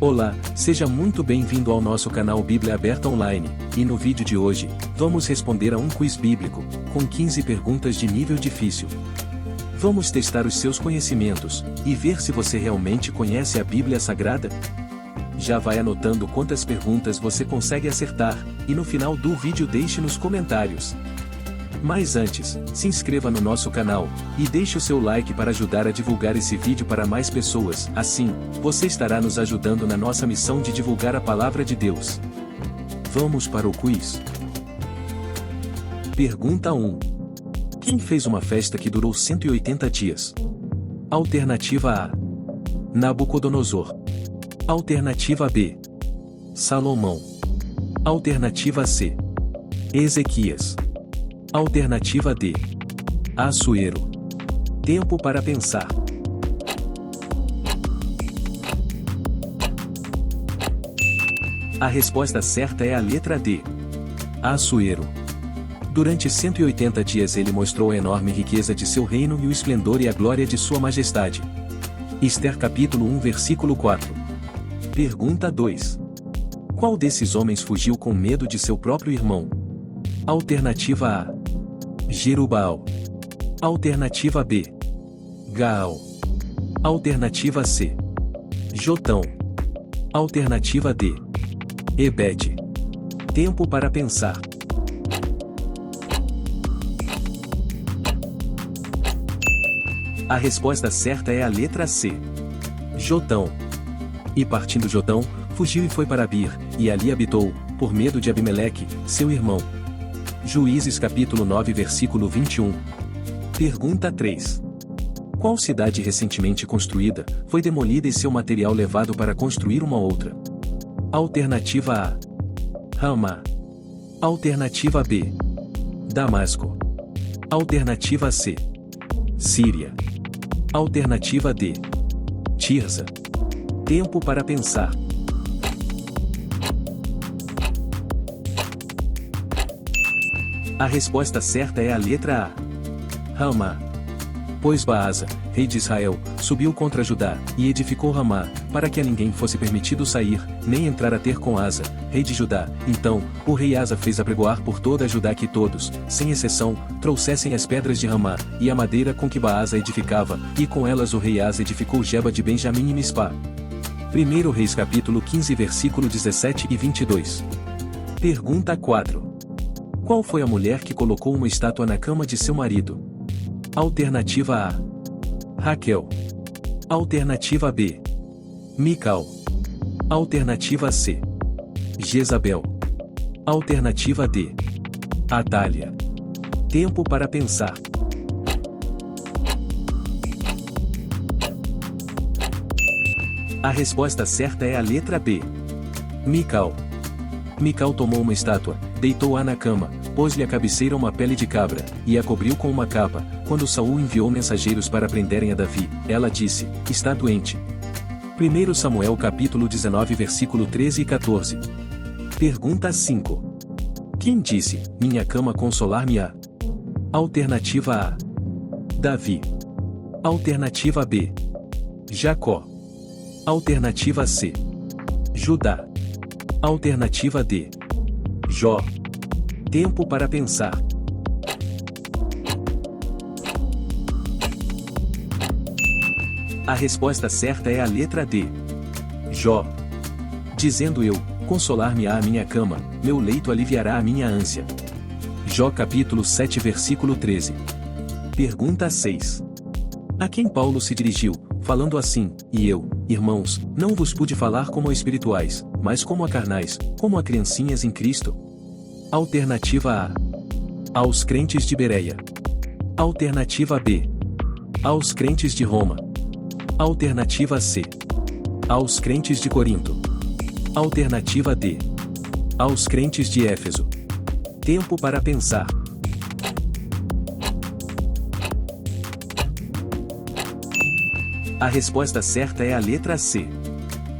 Olá, seja muito bem-vindo ao nosso canal Bíblia Aberta Online, e no vídeo de hoje, vamos responder a um quiz bíblico, com 15 perguntas de nível difícil. Vamos testar os seus conhecimentos, e ver se você realmente conhece a Bíblia Sagrada? Já vai anotando quantas perguntas você consegue acertar, e no final do vídeo deixe nos comentários. Mas antes, se inscreva no nosso canal, e deixe o seu like para ajudar a divulgar esse vídeo para mais pessoas. Assim, você estará nos ajudando na nossa missão de divulgar a palavra de Deus. Vamos para o quiz. Pergunta 1. Quem fez uma festa que durou 180 dias? Alternativa A: Nabucodonosor. Alternativa B: Salomão. Alternativa C: Ezequias. Alternativa D: Assuero. Tempo para pensar. A resposta certa é a letra D: Assuero. Durante 180 dias ele mostrou a enorme riqueza de seu reino e o esplendor e a glória de sua majestade. Ester capítulo 1 versículo 4. Pergunta 2. Qual desses homens fugiu com medo de seu próprio irmão? Alternativa A: Jerubaal. Alternativa B: Gaal. Alternativa C: Jotão. Alternativa D: Ebede. Tempo para pensar. A resposta certa é a letra C: Jotão. E partindo Jotão, fugiu e foi para Bir, e ali habitou, por medo de Abimeleque, seu irmão. Juízes capítulo 9 versículo 21. Pergunta 3. Qual cidade recentemente construída, foi demolida e seu material levado para construir uma outra? Alternativa A: Ramá. Alternativa B: Damasco. Alternativa C: Síria. Alternativa D: Tirza. Tempo para pensar. A resposta certa é a letra A: Ramá. Pois Baasa, rei de Israel, subiu contra Judá, e edificou Ramá, para que a ninguém fosse permitido sair, nem entrar a ter com Asa, rei de Judá. Então, o rei Asa fez apregoar por toda a Judá que todos, sem exceção, trouxessem as pedras de Ramá, e a madeira com que Baasa edificava, e com elas o rei Asa edificou Geba de Benjamim e Mispá. 1 Reis capítulo 15 versículo 17 e 22. Pergunta 4. Qual foi a mulher que colocou uma estátua na cama de seu marido? Alternativa A: Raquel. Alternativa B: Mical. Alternativa C: Jezabel. Alternativa D: Atália. Tempo para pensar. A resposta certa é a letra B: Mical. Mical tomou uma estátua, deitou-a na cama, pôs-lhe à cabeceira uma pele de cabra, e a cobriu com uma capa. Quando Saul enviou mensageiros para prenderem a Davi, ela disse: está doente. 1 Samuel capítulo 19 versículo 13 e 14. Pergunta 5. Quem disse: minha cama consolar-me-á? Alternativa A: Davi. Alternativa B: Jacó. Alternativa C: Judá. Alternativa D: Jó. Tempo para pensar. A resposta certa é a letra D: Jó. Dizendo eu: consolar-me-á a minha cama, meu leito aliviará a minha ânsia. Jó capítulo 7 versículo 13. Pergunta 6. A quem Paulo se dirigiu, falando assim: e eu, irmãos, não vos pude falar como a espirituais, mas como a carnais, como a criancinhas em Cristo? Alternativa A: aos crentes de Bereia. Alternativa B: aos crentes de Roma. Alternativa C: aos crentes de Corinto. Alternativa D: aos crentes de Éfeso. Tempo para pensar. A resposta certa é a letra C: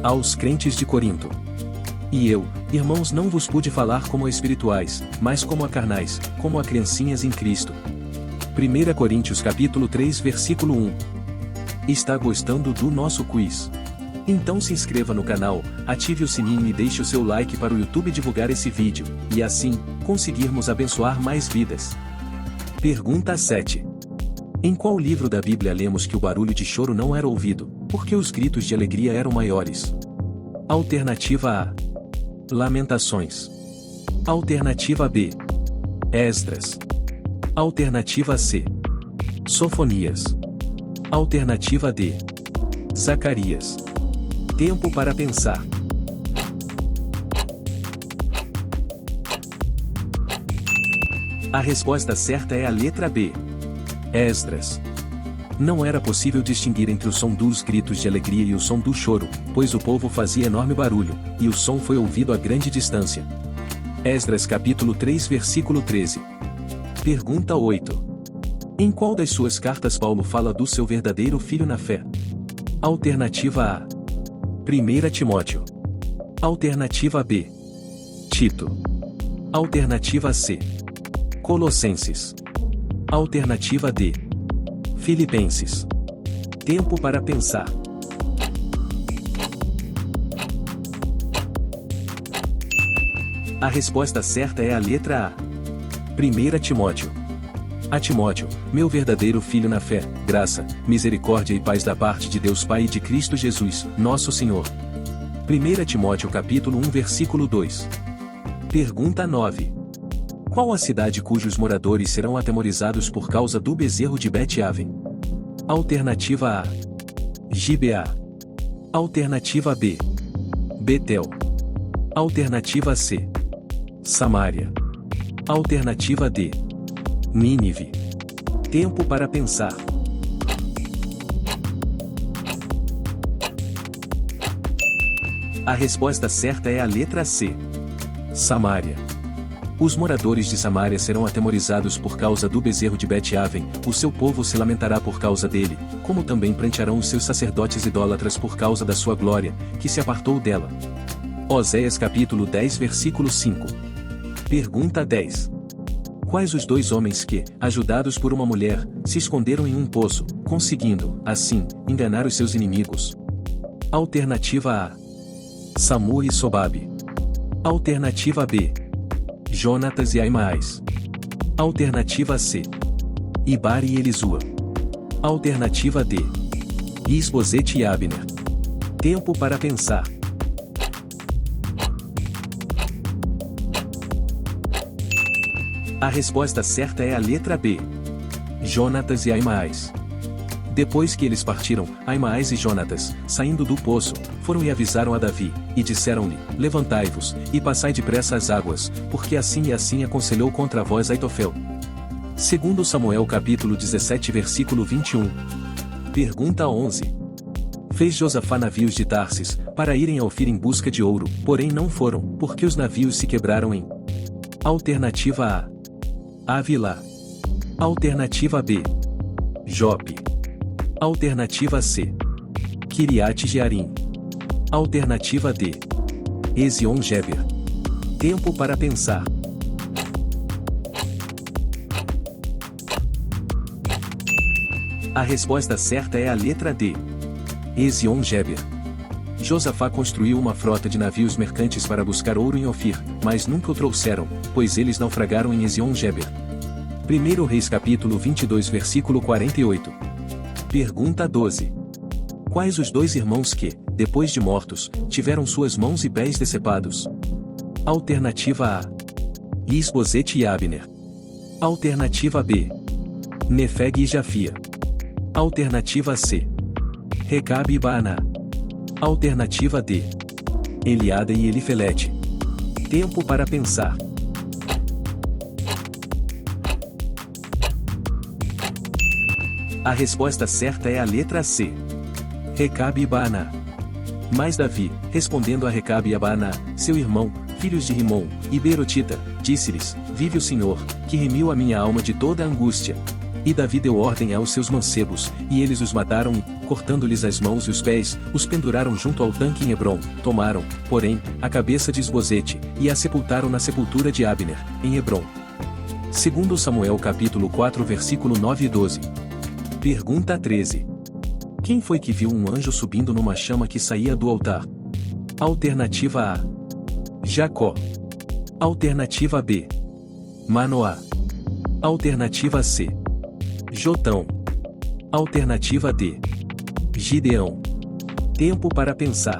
aos crentes de Corinto. E eu, irmãos, não vos pude falar como a espirituais, mas como a carnais, como a criancinhas em Cristo. 1 Coríntios capítulo 3 versículo 1. Está gostando do nosso quiz? Então se inscreva no canal, ative o sininho e deixe o seu like para o YouTube divulgar esse vídeo, e assim, conseguirmos abençoar mais vidas. Pergunta 7. Em qual livro da Bíblia lemos que o barulho de choro não era ouvido, porque os gritos de alegria eram maiores? Alternativa A. Lamentações. Alternativa B. Esdras. Alternativa C. Sofonias. Alternativa D. Zacarias. Tempo para pensar. A resposta certa é a letra B. Esdras. Não era possível distinguir entre o som dos gritos de alegria e o som do choro, pois o povo fazia enorme barulho, e o som foi ouvido a grande distância. Esdras capítulo 3 versículo 13. Pergunta 8. Em qual das suas cartas Paulo fala do seu verdadeiro filho na fé? Alternativa A. 1 Timóteo. Alternativa B. Tito. Alternativa C. Colossenses. Alternativa D. Filipenses. Tempo para pensar. A resposta certa é a letra A. 1 Timóteo. A Timóteo, meu verdadeiro filho na fé, graça, misericórdia e paz da parte de Deus Pai e de Cristo Jesus, nosso Senhor. 1 Timóteo capítulo 1 versículo 2. Pergunta 9. Qual a cidade cujos moradores serão atemorizados por causa do bezerro de Bet-Aven? Alternativa A. Gibeá. Alternativa B. Betel. Alternativa C. Samaria. Alternativa D. Nínive. Tempo para pensar. A resposta certa é a letra C. Samaria. Os moradores de Samaria serão atemorizados por causa do bezerro de Bet-Aven, o seu povo se lamentará por causa dele, como também prantearão os seus sacerdotes idólatras por causa da sua glória, que se apartou dela. Oséias capítulo 10 versículo 5. Pergunta 10. Quais os dois homens que, ajudados por uma mulher, se esconderam em um poço, conseguindo, assim, enganar os seus inimigos? Alternativa A. Samu e Sobabe. Alternativa B. Jonatas e Aimaas. Alternativa C. Ibari e Elisua. Alternativa D. Isbosete e Abner. Tempo para pensar. A resposta certa é a letra B. Jonatas e Aimaas. Depois que eles partiram, Aimaas e Jonatas, saindo do poço, foram e avisaram a Davi, e disseram-lhe: Levantai-vos, e passai depressa as águas, porque assim e assim aconselhou contra vós Aitofel. Segundo Samuel capítulo 17 versículo 21. Pergunta 11. Fez Josafá navios de Tarsis, para irem a Ofir em busca de ouro, porém não foram, porque os navios se quebraram em. Alternativa A. Avilá. Alternativa B. Jope. Alternativa C. Kiriat-Jearim. Alternativa D. Ezion-Geber. Tempo para pensar. A resposta certa é a letra D. Ezion-Geber. Josafá construiu uma frota de navios mercantes para buscar ouro em Ofir, mas nunca o trouxeram, pois eles naufragaram em Ezion-Geber. 1 Reis capítulo 22 versículo 48. Pergunta 12. Quais os dois irmãos que, depois de mortos, tiveram suas mãos e pés decepados? Alternativa A. Isbosete e Abner. Alternativa B. Nefeg e Jafia. Alternativa C. Recabe e Baaná. Alternativa D. Eliada e Elifelete. Tempo para pensar. A resposta certa é a letra C. Recabe e Baaná. Mas Davi, respondendo a Recabe e a Baaná, seu irmão, filhos de Rimom, e Berotita, disse-lhes: Vive o Senhor, que remiu a minha alma de toda a angústia. E Davi deu ordem aos seus mancebos, e eles os mataram e, cortando-lhes as mãos e os pés, os penduraram junto ao tanque em Hebrom. Tomaram, porém, a cabeça de Isbosete, e a sepultaram na sepultura de Abner, em Hebrom. Segundo Samuel capítulo 4 versículo 9 e 12. Pergunta 13. Quem foi que viu um anjo subindo numa chama que saía do altar? Alternativa A: Jacó. Alternativa B: Manoá. Alternativa C: Jotão. Alternativa D: Gideão. Tempo para pensar.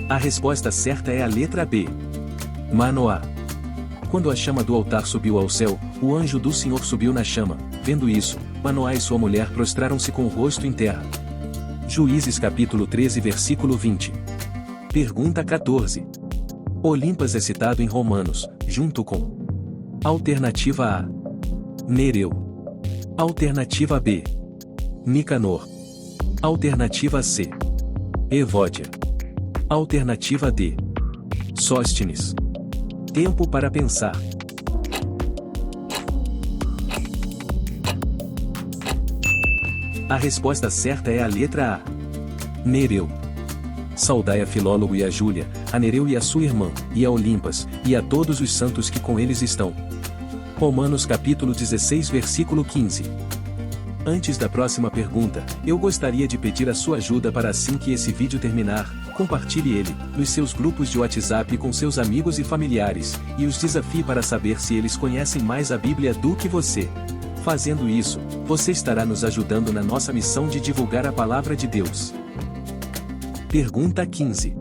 A resposta certa é a letra B: Manoá. Quando a chama do altar subiu ao céu, o anjo do Senhor subiu na chama. Vendo isso, Manoá e sua mulher prostraram-se com o rosto em terra. Juízes capítulo 13 versículo 20. Pergunta 14. Olimpas é citado em Romanos, junto com: Alternativa A: Nereu. Alternativa B: Nicanor. Alternativa C: Evódia. Alternativa D: Sóstenes. Tempo para pensar. A resposta certa é a letra A: Nereu. Saudai a Filólogo e a Júlia, a Nereu e a sua irmã, e a Olimpas, e a todos os santos que com eles estão. Romanos capítulo 16 versículo 15. Antes da próxima pergunta, eu gostaria de pedir a sua ajuda para assim que esse vídeo terminar, compartilhe ele, nos seus grupos de WhatsApp com seus amigos e familiares, e os desafie para saber se eles conhecem mais a Bíblia do que você. Fazendo isso, você estará nos ajudando na nossa missão de divulgar a Palavra de Deus. Pergunta 15.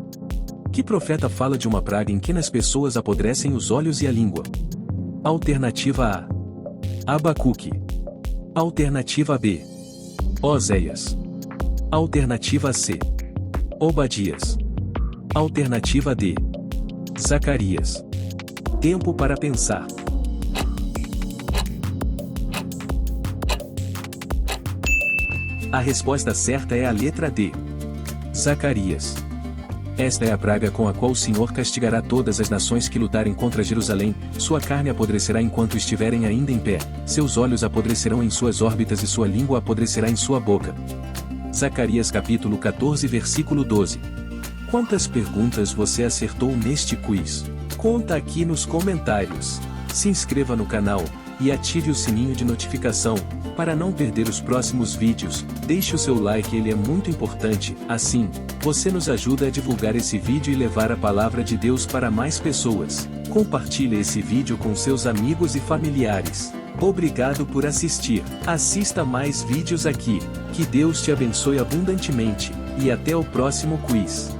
Que profeta fala de uma praga em que nas pessoas apodrecem os olhos e a língua? Alternativa A: Abacuque. Alternativa B: Oséias. Alternativa C: Obadias. Alternativa D: Zacarias. Tempo para pensar. A resposta certa é a letra D: Zacarias. Esta é a praga com a qual o Senhor castigará todas as nações que lutarem contra Jerusalém. Sua carne apodrecerá enquanto estiverem ainda em pé, seus olhos apodrecerão em suas órbitas e sua língua apodrecerá em sua boca. Zacarias capítulo 14 versículo 12. Quantas perguntas você acertou neste quiz? Conta aqui nos comentários. Se inscreva no canal e ative o sininho de notificação, para não perder os próximos vídeos. Deixe o seu like, ele é muito importante, assim, você nos ajuda a divulgar esse vídeo e levar a palavra de Deus para mais pessoas. Compartilhe esse vídeo com seus amigos e familiares. Obrigado por assistir. Assista mais vídeos aqui. Que Deus te abençoe abundantemente, e até o próximo quiz.